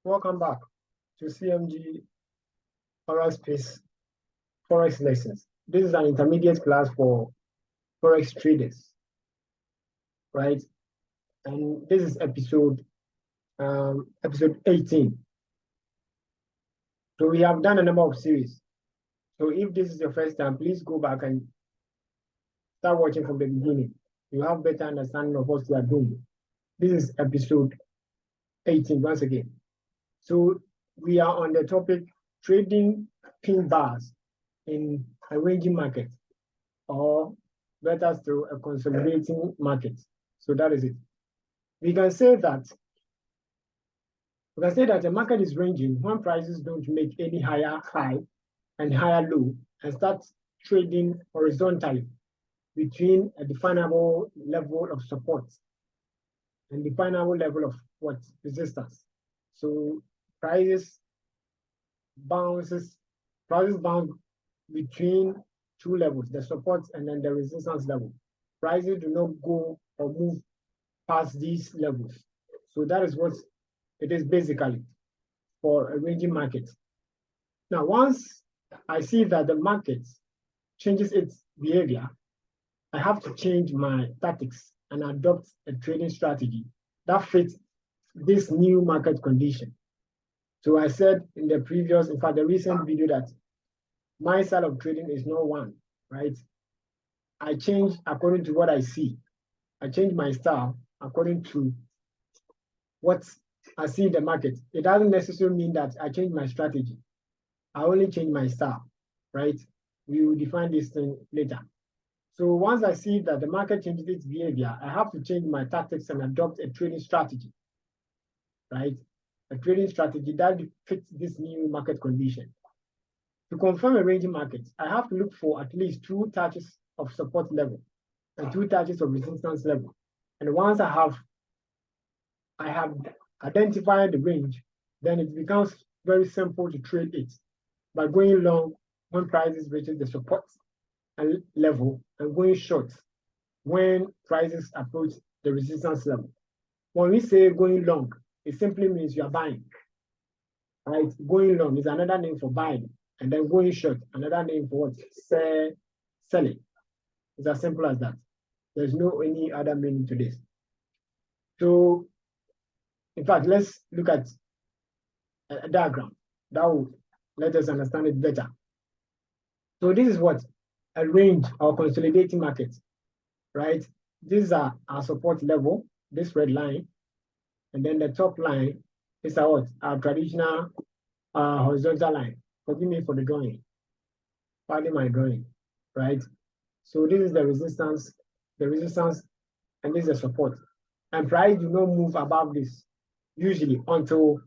Welcome back to CMG Forex lessons. This is an intermediate class for Forex traders, right? And this is episode 18. So we have done a number of series. So if this is your first time, please go back and start watching from the beginning. You have better understanding of what we are doing. This is episode 18 once again. So we are on the topic trading pin bars in a ranging market, or better still, a consolidating market. So that is it. We can say that the market is ranging when prices don't make any higher high and higher low and start trading horizontally between a definable level of support and definable level of what? Resistance. So prices bounce between two levels, the support and then the resistance level. Prices do not go or move past these levels. So that is what it is basically for a ranging market. Now, once I see that the market changes its behavior, I have to change my tactics and adopt a trading strategy that fits this new market condition. So I said in the recent video, that my style of trading is not one, right? I change according to what I see. I change my style according to what I see in the market. It doesn't necessarily mean that I change my strategy. I only change my style, right? We will define this thing later. So once I see that the market changes its behavior, I have to change my tactics and adopt a trading strategy, right? A trading strategy that fits this new market condition. To confirm a ranging market, I have to look for at least 2 touches of support level and 2 touches of resistance level. And once I have identified the range, then it becomes very simple to trade it by going long when prices reaches the support level and going short when prices approach the resistance level. When we say going long, it simply means you are buying, right? Going long is another name for buying, and then going short, another name for what? Selling. It's as simple as that. There's no any other meaning to this. So, in fact, let's look at a diagram that will let us understand it better. So this is what? A range or consolidating market, right? These are our support level, this red line, and then the top line is our traditional horizontal line. Forgive me for the drawing. Pardon my drawing, right? So this is the resistance, and this is the support. And price do not move above this usually until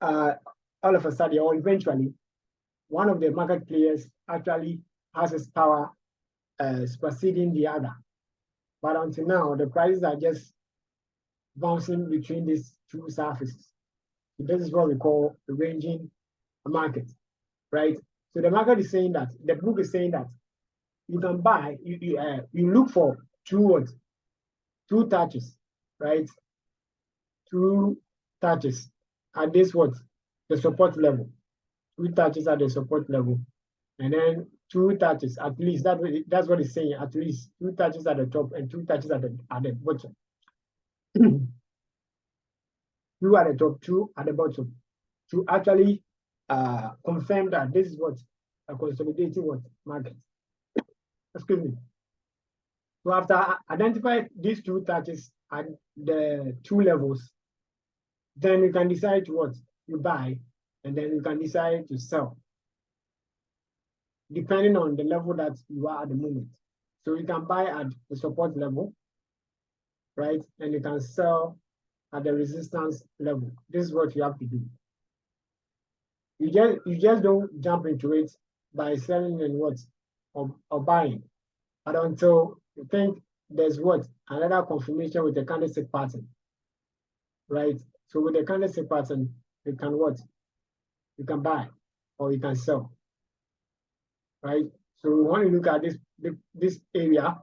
all of a sudden or eventually one of the market players actually has its power superseding the other. But until now, the prices are just bouncing between these two surfaces. So this is what we call the ranging market, right? So the market is saying that, the book is saying that you can buy, you look for 2 touches, right? 2 touches at this the support level. 2 touches at the support level, and then 2 touches at least. That's what it's saying. At least 2 touches at the top and 2 touches at the bottom. 2 at the top, 2 at the bottom, to actually confirm that this is what a consolidating market. Excuse me. So after identifying these 2 touches at the 2 levels, then you can decide to you buy, and then you can decide to sell, depending on the level that you are at the moment. So you can buy at the support level, right? And you can sell at the resistance level. This is what you have to do. You just don't jump into it by selling and or buying, but until you think there's another confirmation with the candlestick pattern, right? So with the candlestick pattern, you can you can buy or you can sell, right? So we want to look at this area.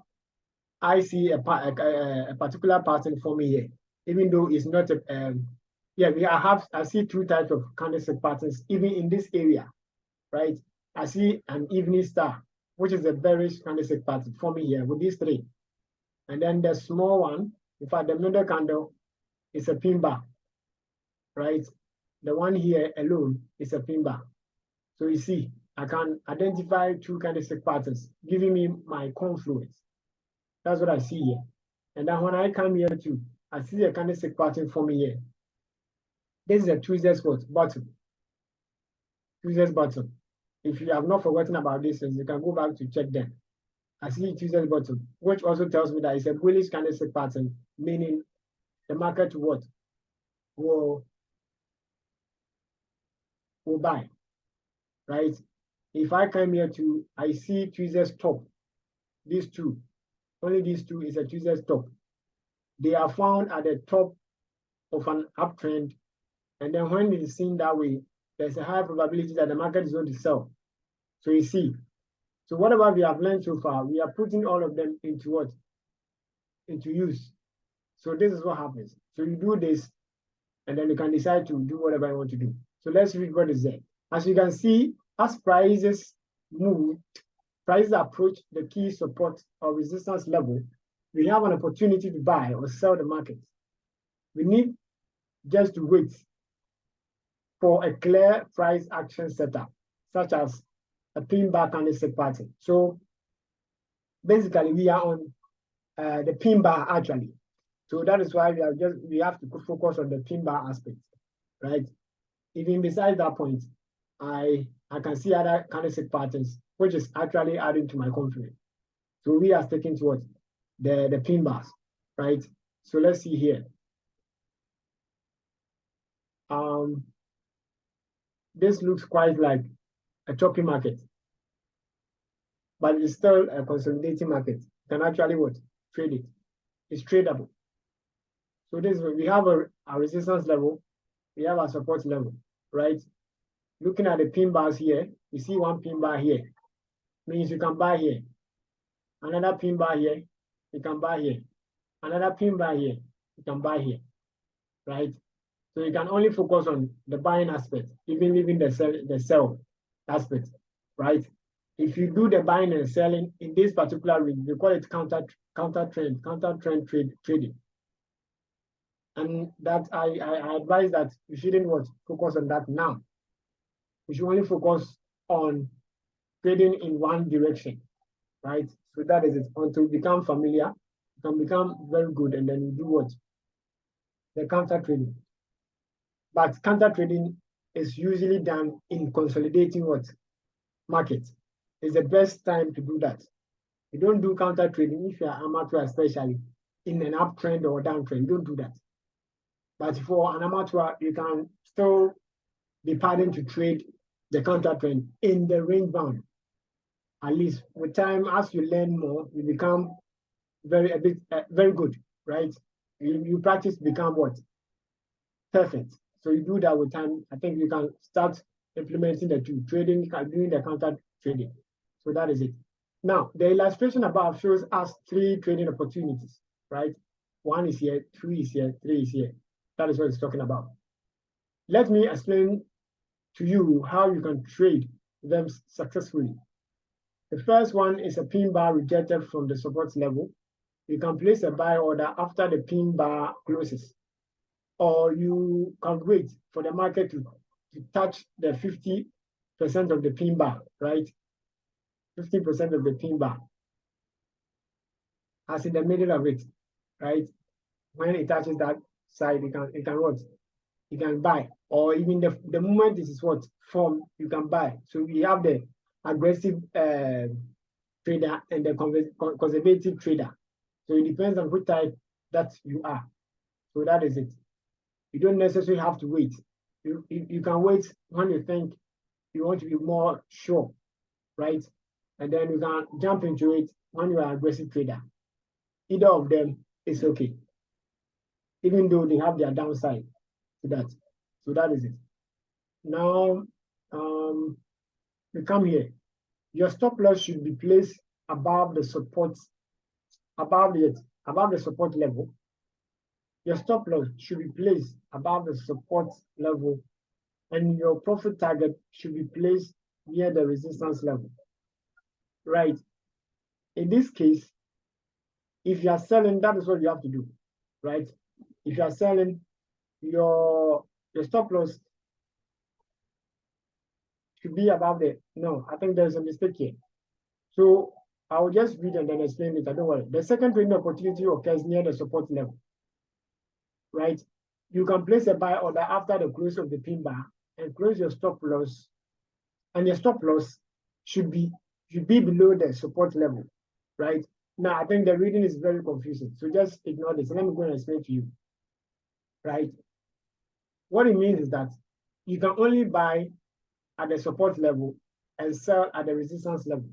I see a particular pattern forming here, even though it's not Yeah, I see two types of candlestick patterns, even in this area, right? I see an evening star, which is a bearish candlestick pattern for me here with these three. And then the small one, in fact, the middle candle is a pin bar, right? The one here alone is a pin bar. So you see, I can identify two candlestick patterns, giving me my confluence. That's what I see here. And then when I come here too, I see a candlestick pattern for me here. This is a Tuesday's bottom. Tuesday's bottom. If you have not forgotten about this, you can go back to check them. I see Tuesday's bottom, which also tells me that it's a bullish candlestick pattern, meaning the market what will buy, right? If I come here to, I see Tuesday's top. These two, only these two is a Tuesday's top. They are found at the top of an uptrend, and then when it is seen that way, there's a high probability that the market is going to sell. So you see, so whatever we have learned so far, we are putting all of them into what? Into use. So this is what happens. So you do this, and then you can decide to do whatever you want to do. So let's read what is there. As you can see, as prices move, prices approach the key support or resistance level, we have an opportunity to buy or sell the market. We need just to wait for a clear price action setup, such as a pin bar candlestick pattern. So basically, we are on the pin bar actually. So that is why we have to focus on the pin bar aspect, right? Even besides that point, I can see other candlestick patterns, which is actually adding to my confidence. So we are sticking towards the pin bars, right? So let's see here. This looks quite like a choppy market, but it's still a consolidating market. You can actually what? Trade it. It's tradable. So this we have a resistance level, we have a support level, right? Looking at the pin bars here, you see one pin bar here, means you can buy here. Another pin bar here, you can buy here. Another pin bar here, you can buy here, right? So you can only focus on the buying aspect, even leaving the sell aspect, right? If you do the buying and selling in this particular range, we call it counter trend trading. And that I advise that you shouldn't focus on that now. You should only focus on trading in one direction, right? So that is it. Until you become familiar, you can become very good, and then you do what? The counter trading. But counter trading is usually done in consolidating what? Market. It's the best time to do that. You don't do counter trading if you are amateur, especially in an uptrend or downtrend. Don't do that. But for an amateur, you can still be pardoned to trade the counter trend in the range bound. At least with time, as you learn more, you become very good, right? You practice become what? Perfect. So you do that with time. I think you can start implementing the two, trading, doing the counter trading. So that is it. Now, the illustration above shows us three trading opportunities, right? 1 is here, 2 is here, 3 is here. That is what it's talking about. Let me explain to you how you can trade them successfully. The first one is a pin bar rejected from the support level. You can place a buy order after the pin bar closes, or you can wait for the market to touch the 50% of the pin bar, right? 50% of the pin bar, as in the middle of it, right? When it touches that side, you can what? You can buy, or even the moment this is what form, you can buy. So we have the aggressive trader and the conservative trader. So it depends on which type that you are. So that is it. You don't necessarily have to wait. You can wait when you think you want to be more sure, right? And then you can jump into it when you are an aggressive trader. Either of them is okay, even though they have their downside to that. So that is it. Now, we come here. Your stop loss should be placed above the support, above the support level. your stop loss should be placed above the support level, and your profit target should be placed near the resistance level, right? In this case, if you are selling, that is what you have to do, right? If you are selling, your stop loss should be above the, no, I think there's a mistake here. So I will just read and then explain it. Don't worry. The second trading opportunity occurs near the support level, right? You can place a buy order after the close of the pin bar and close your stop loss, and your stop loss should be below the support level, right? Now I think the reading is very confusing, so just ignore this. Let me go and explain to you, right? What it means is that you can only buy at the support level and sell at the resistance level,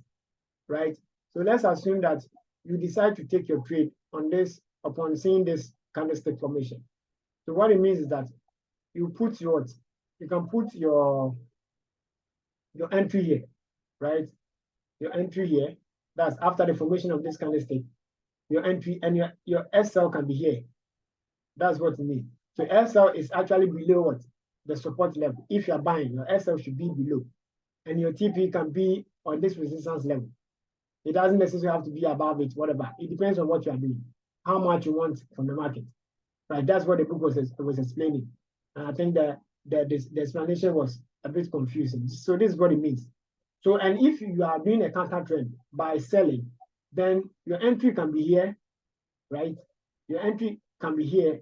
right? So let's assume that you decide to take your trade on this upon seeing this candlestick formation. So what it means is that you put you can put your entry here, right? Your entry here, that's after the formation of this candlestick. Your entry and your SL can be here. That's what it means. So SL is actually below what? The support level. If you're buying, your SL should be below. And your TP can be on this resistance level. It doesn't necessarily have to be above it, whatever. It depends on what you are doing, how much you want from the market, right? That's what the book was explaining. And I think the explanation was a bit confusing. So this is what it means. So, and if you are doing a counter trend by selling, then your entry can be here, right? Your entry can be here,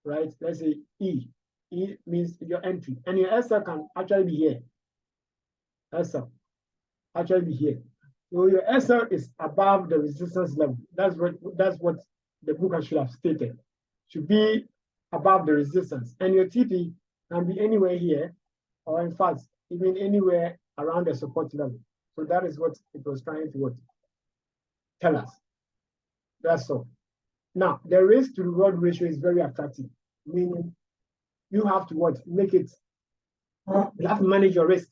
right? Let's say E. E means your entry. And your SL can actually be here. SL actually be here. So your SL is above the resistance level. That's what the book should have stated. Should be above the resistance. And your TP can be anywhere here, or in fact, even anywhere around the support level. So that is what it was trying to tell us. That's all. Now, the risk to reward ratio is very attractive, meaning you have to make it, you have to manage your risk,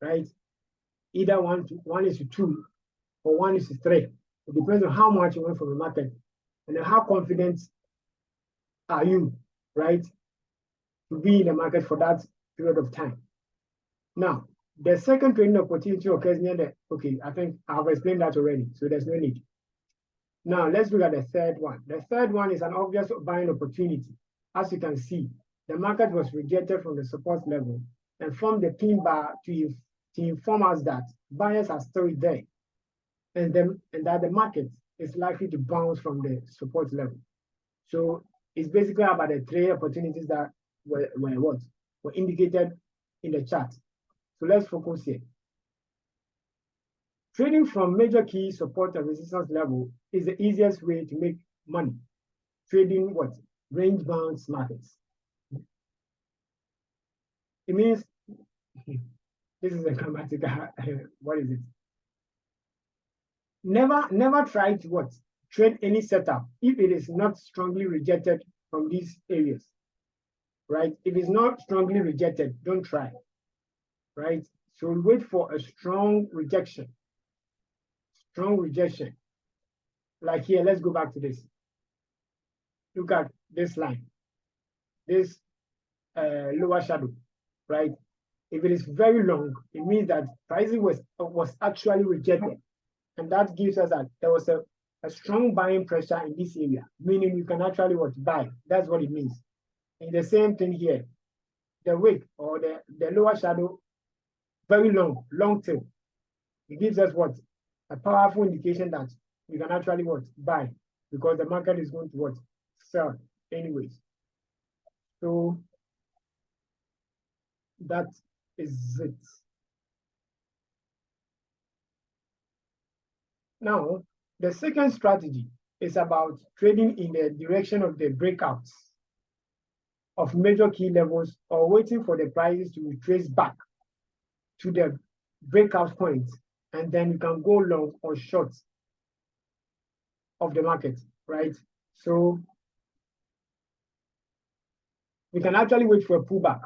right? Either 1:2 or 1:3. It depends on how much you want from the market and then how confident are you, right, to be in the market for that period of time. Now, the second trading opportunity occurs near the, okay, I think I've explained that already, so there's no need. Now, let's look at the third one. The third one is an obvious buying opportunity. As you can see, the market was rejected from the support level and from the pin bar to inform us that buyers are still there and that the market is likely to bounce from the support level. So it's basically about the three opportunities that were indicated in the chart. So let's focus here. Trading from major key support and resistance level is the easiest way to make money. Trading range bound markets. It means this is a grammatical, what is it? Never try to trade any setup if it is not strongly rejected from these areas, right? If it's not strongly rejected, don't try, right? So wait for a strong rejection. Strong rejection. Like here, let's go back to this. Look at this line, this lower shadow, right? If it is very long, it means that pricing was actually rejected. And that gives us that there was a strong buying pressure in this area, meaning you can actually buy. That's what it means. And the same thing here, the wick or the lower shadow, very long tail. It gives us a powerful indication that you can actually buy, because the market is going to sell anyways. So that is it. Now, the second strategy is about trading in the direction of the breakouts of major key levels or waiting for the prices to retrace back to the breakout point, and then you can go long or short of the market, right? So we can actually wait for a pullback,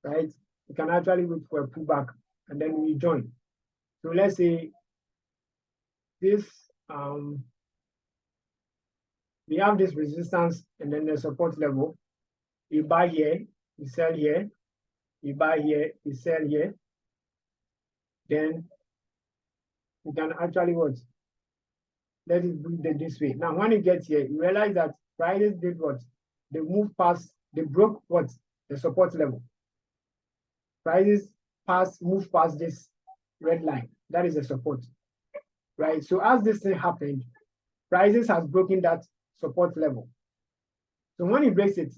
right? We can actually wait for a pullback and then we join. So let's say this we have this resistance and then the support level. You buy here, you sell here, you buy here, you sell here. Then you can actually what? Let it do this way. Now, when you get here, you realize that prices did what? They moved past, they broke what? The support level. Prices moved past this red line. That is a support, right? So as this thing happened, prices has broken that support level. So when it breaks it,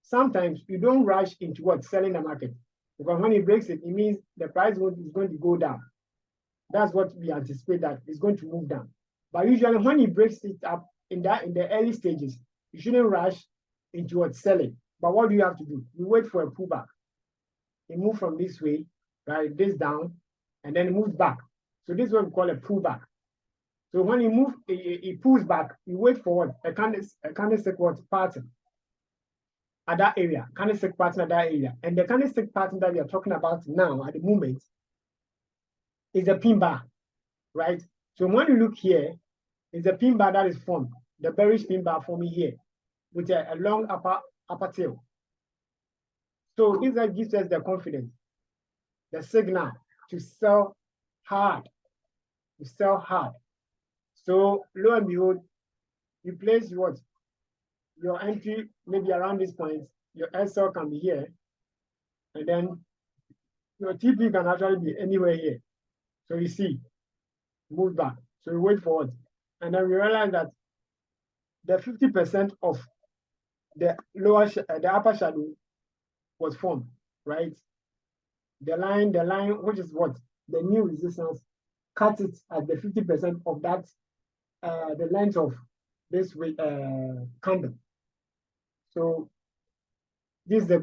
sometimes you don't rush into what? Selling the market. Because when it breaks it, it means the price is going to go down. That's what we anticipate, that it's going to move down. But usually when it breaks it up in the early stages, you shouldn't rush into what? Selling. But what do you have to do? You wait for a pullback. It moves from this way, right? This down, and then it moves back. So this is what we call a pullback. So when it pulls back, you wait for what? A candlestick pattern at that area, candlestick pattern at that area. And the candlestick pattern that we are talking about now at the moment is a pin bar, right? So when you look here, it's a pin bar that is formed, the bearish pin bar forming here with a long upper tail. So this gives us the confidence, the signal to sell hard, So lo and behold, you place what? Your entry maybe around this point, your SL can be here, and then your TP can actually be anywhere here. So you see, move back. So we wait for it. And then we realize that the 50% of the upper shadow was formed, right? The line, which is what? The new resistance, cut it at the 50% of that, the length of this candle. So this is a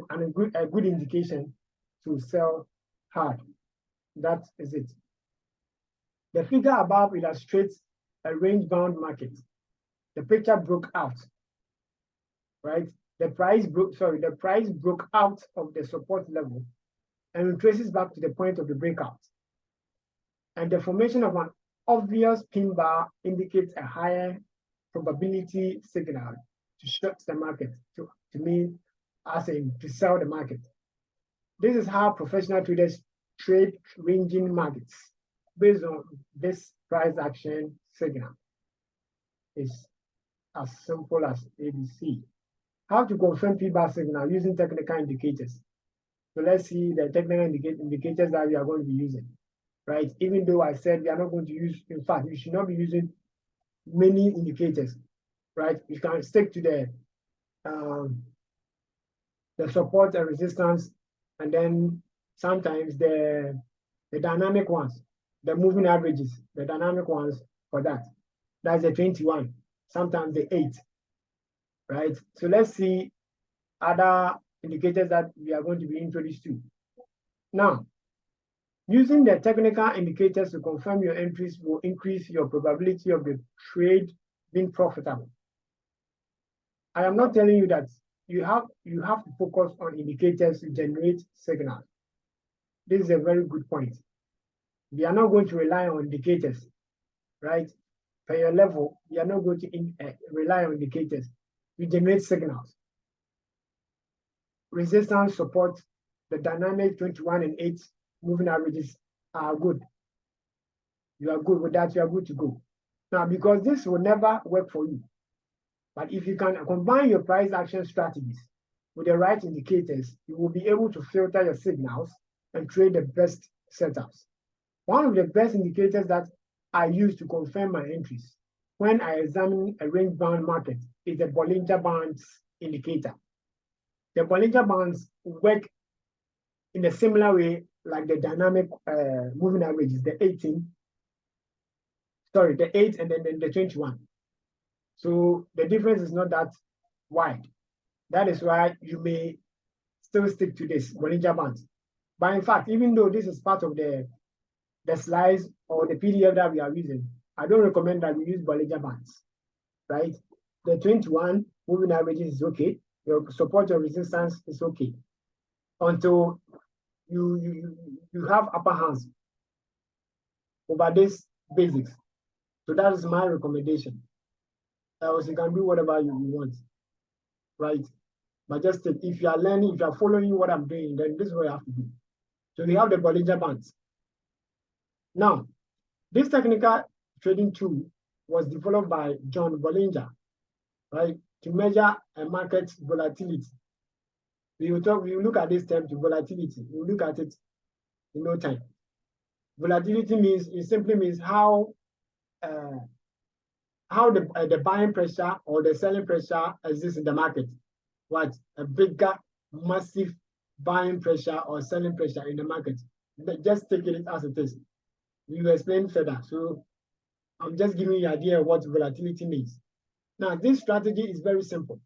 good indication to sell hard. That is it. The figure above illustrates a range-bound market. The picture broke out, right? The price broke out of the support level and retraces back to the point of the breakout. And the formation of an obvious pin bar indicates a higher probability signal to short the market, to mean as in to sell the market. This is how professional traders trade ranging markets based on this price action signal. It's as simple as ABC. How to confirm P-bar signal using technical indicators. So let's see the technical indicators that we are going to be using, right? Even though I said we are not going to use, in fact, you should not be using many indicators, right? You can stick to the support and resistance, and then sometimes the dynamic ones, the moving averages, the dynamic ones for that. That's the 21, sometimes the 8, right? So let's see other indicators that we are going to be introduced to. Now, using the technical indicators to confirm your entries will increase your probability of the trade being profitable. I am not telling you that you have to focus on indicators to generate signals. This is a very good point. We are not going to rely on indicators, right? Per your level, we are not going to rely on indicators to generate signals. Resistance, support, the dynamic 21 and 8 moving averages are good. You are good with that, you are good to go. Now, because this will never work for you, but if you can combine your price action strategies with the right indicators, you will be able to filter your signals and trade the best setups. One of the best indicators that I use to confirm my entries when I examine a range-bound market is the Bollinger Bands indicator. The Bollinger Bands work in a similar way like the dynamic moving averages, the 8 and then the 21. So the difference is not that wide. That is why you may still stick to this Bollinger Bands. But in fact, even though this is part of the slides or the PDF that we are using, I don't recommend that we use Bollinger Bands, right? The 21 moving averages is okay. Your support or resistance is okay until you have upper hands over these basics. So that is my recommendation. else you can do whatever you want, right? But just take, if you are learning, if you are following what I'm doing, then this is what you have to do. So we have the Bollinger Bands. Now, this technical trading tool was developed by John Bollinger, right, to measure a market volatility. We will look at this term to volatility. We'll look at it in no time. Volatility means, it simply means how the buying pressure or the selling pressure exists in the market. What? A bigger, massive buying pressure or selling pressure in the market. Just take it as it is. We will explain further. So I'm just giving you an idea of what volatility means. Now, this strategy is very simple.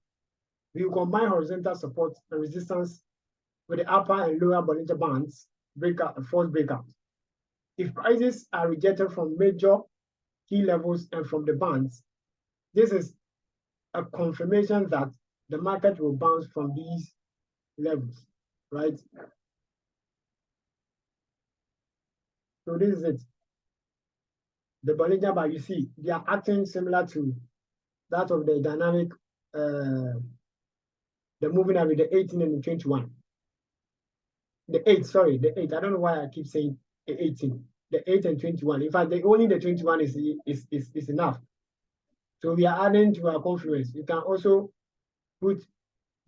We will combine horizontal support and resistance with the upper and lower Bollinger Bands, false breakout. If prices are rejected from major key levels and from the bands, this is a confirmation that the market will bounce from these levels, right? So this is it. The Bollinger Band, you see, they are acting similar to that of the dynamic, the moving average, the 18 and the 21. The 8, sorry, the 8. I don't know why I keep saying the 18. The 8 and 21. In fact, only the 21 is enough. So we are adding to our confluence. You can also put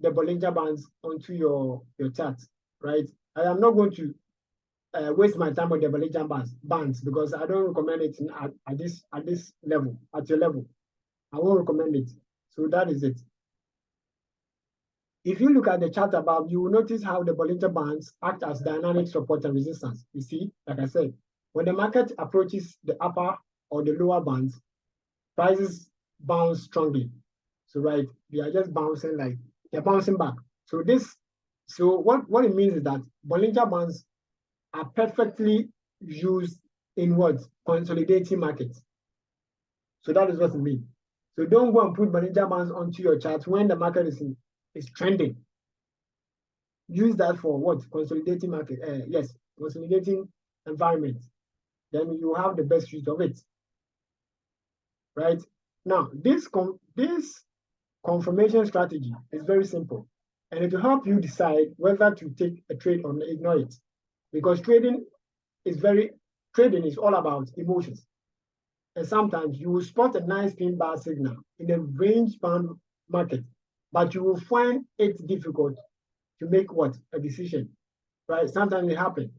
the Bollinger Bands onto your chart, right? I am not going to waste my time on the Bollinger bands because I don't recommend it at this level, at your level. I won't recommend it. So that is it. If you look at the chart above, you will notice how the Bollinger Bands act as dynamic support and resistance. You see, like I said, when the market approaches the upper or the lower bands, prices bounce strongly. So right, they are just bouncing, like they're bouncing back. So what it means is that Bollinger Bands are perfectly used in what? Consolidating markets. So that is what it means. So don't go and put Bollinger Bands onto your chart when the market is trending. Use that for what? Consolidating market. Yes, consolidating environment. Then you have the best use of it. Right? Now, this confirmation strategy is very simple. And it will help you decide whether to take a trade or ignore it. Because trading is all about emotions. And sometimes you will spot a nice pin bar signal in a range-bound market, but you will find it difficult to make what? A decision, right? Sometimes it happens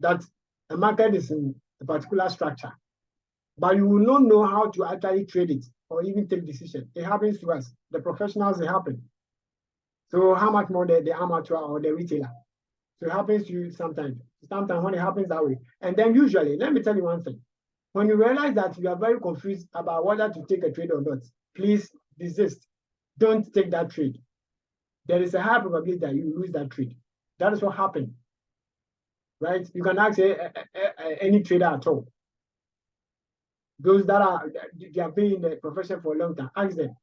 that a market is in a particular structure, but you will not know how to actually trade it or even take decision. It happens to us, the professionals, it happens. So how much more the amateur or the retailer? So it happens to you sometimes when it happens that way. And then usually, let me tell you one thing. When you realize that you are very confused about whether to take a trade or not, please desist. Don't take that trade. There is a high probability that you lose that trade. That is what happened, right? You can ask any trader at all. Those that they have been in the profession for a long time, ask them.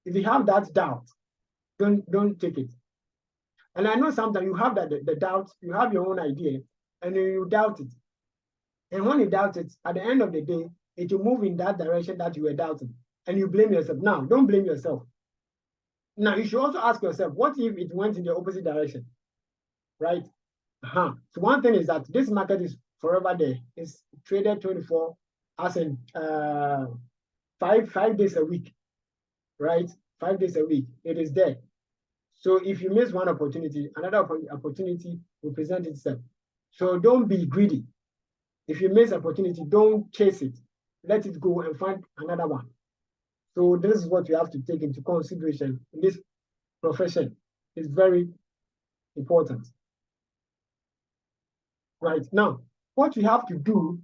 If you have that doubt, don't take it. And I know sometimes you have the doubt, you have your own idea, and you doubt it. And when you doubt it, at the end of the day, it will move in that direction that you were doubting. And you blame yourself. Now, don't blame yourself. Now, you should also ask yourself, what if it went in the opposite direction? Right? So one thing is that this market is forever there. It's traded 24 as in 5 days a week, right? 5 days a week. It is there. So if you miss one opportunity, another opportunity will present itself. So don't be greedy. If you miss opportunity, don't chase it. Let it go and find another one. So this is what you have to take into consideration in this profession. It's very important. Right now, what you have to do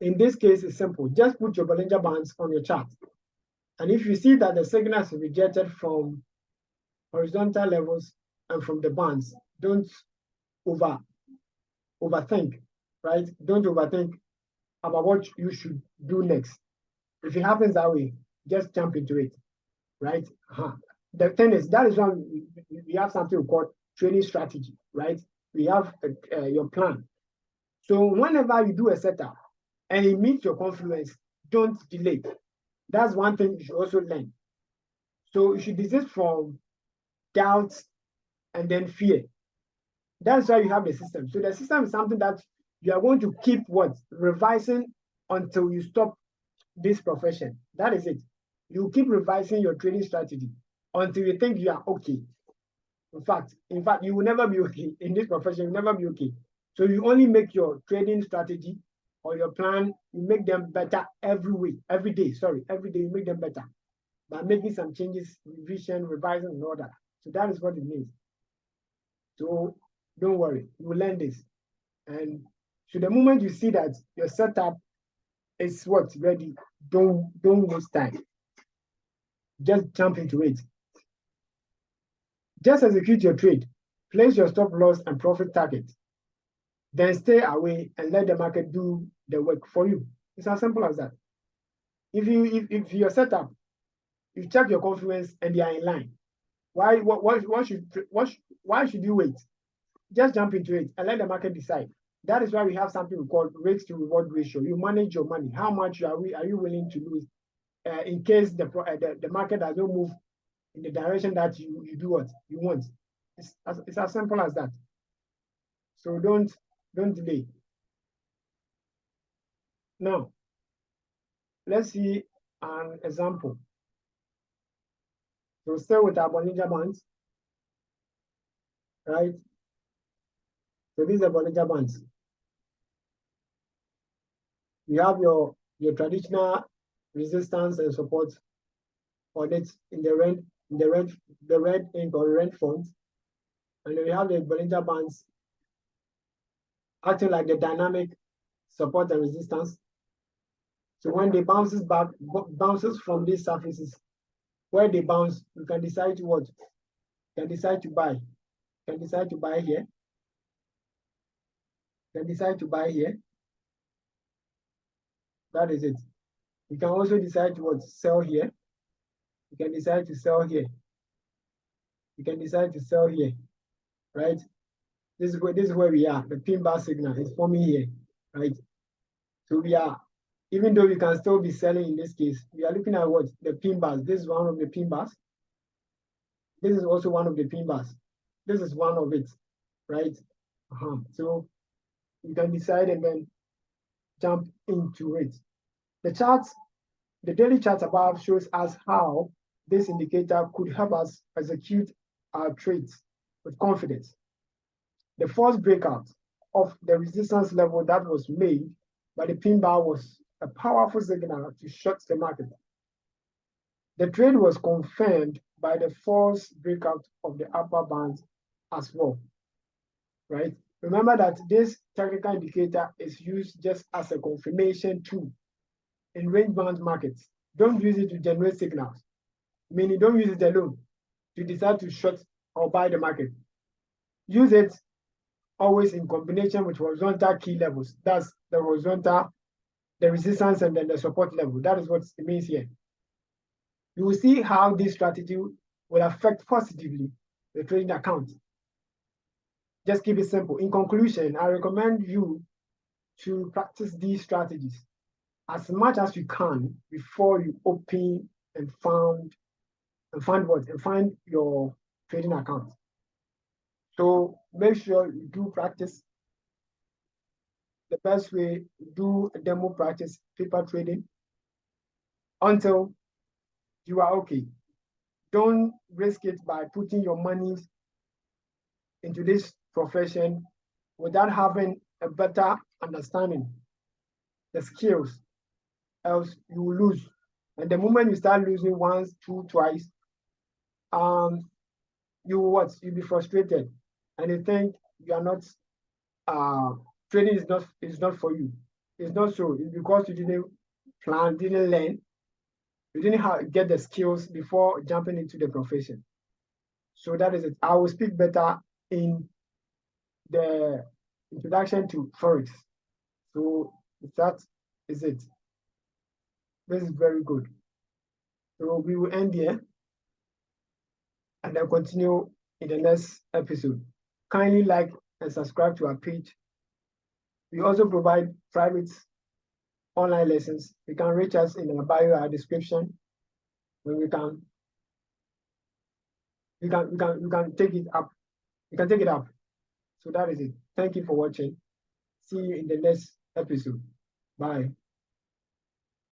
in this case is simple. Just put your Bollinger Bands on your chart. And if you see that the signal is rejected from horizontal levels and from the bands, don't overthink, right? Don't overthink about what you should do next. If it happens that way, just jump into it, right? The thing is, that is why we have something called trading strategy, right? We have your plan. So whenever you do a setup and it meets your confluence, don't delay. That's one thing you should also learn. So you should desist from doubt and then fear. That's why you have the system. So the system is something that you are going to keep what? Revising until you stop this profession. That is it. You keep revising your trading strategy until you think you are okay. In fact, you will never be okay in this profession. You will never be okay. So you only make your trading strategy or your plan, you make them better every day. Every day you make them better by making some changes, revision, revising, and all that. So that is what it means. So don't worry, you will learn this. And so the moment you see that your setup is what ready, don't waste time. Just jump into it. Just execute your trade. Place your stop loss and profit target. Then stay away and let the market do the work for you. It's as simple as that. If your setup, you check your confluence and they are in line, why should you wait? Just jump into it and let the market decide. That is why we have something we call risk to reward ratio. You manage your money. How much are you willing to lose in case the market does not move in the direction that you do what you want? It's as simple as that. So don't delay. Now, let's see an example. So stay with our Bollinger Bands, right? So these are Bollinger Bands. You have your traditional resistance and support on it in the red ink or red font, and then we have the Bollinger Bands acting like the dynamic support and resistance. So when they bounces from these surfaces, where they bounce, you can decide to what? You can decide to buy. You can decide to buy here. You can decide to buy here. That is it. You can also decide to what? Sell here. You can decide to sell here. You can decide to sell here, right? This is where we are. The pin bar signal is forming here, right? So we are, even though we can still be selling in this case, we are looking at what? The pin bars. This is one of the pin bars. This is also one of the pin bars. This is one of it, right? So you can decide and then jump into it. The charts, the daily chart above shows us how this indicator could help us execute our trades with confidence. The first breakout of the resistance level that was made by the pin bar was a powerful signal to short the market. The trade was confirmed by the first breakout of the upper band as well, right? Remember that this technical indicator is used just as a confirmation tool in range-bound markets. Don't use it to generate signals, meaning don't use it alone to decide to short or buy the market. Use it always in combination with horizontal key levels. That's the horizontal, the resistance, and then the support level. That is what it means here. You will see how this strategy will affect positively the trading account. Just keep it simple. In conclusion, I recommend you to practice these strategies as much as you can before you open and find your trading account. So make sure you do practice. The best way, do a demo practice paper trading until you are okay. Don't risk it by putting your money into this profession without having a better understanding, the skills, else you will lose. And the moment you start losing once, twice, you'll be frustrated and you think you are not trading is not for you. It's not so. It's because you didn't plan, didn't learn, you didn't get the skills before jumping into the profession. So that is it. I will speak better in the introduction to Forex. So that is it. This is very good. So we will end here and then continue in the next episode. Kindly like and subscribe to our page. We also provide private online lessons, you can reach us in the bio or description. When we can take it up. You can take it up. So that is it. Thank you for watching. See you in the next episode. Bye.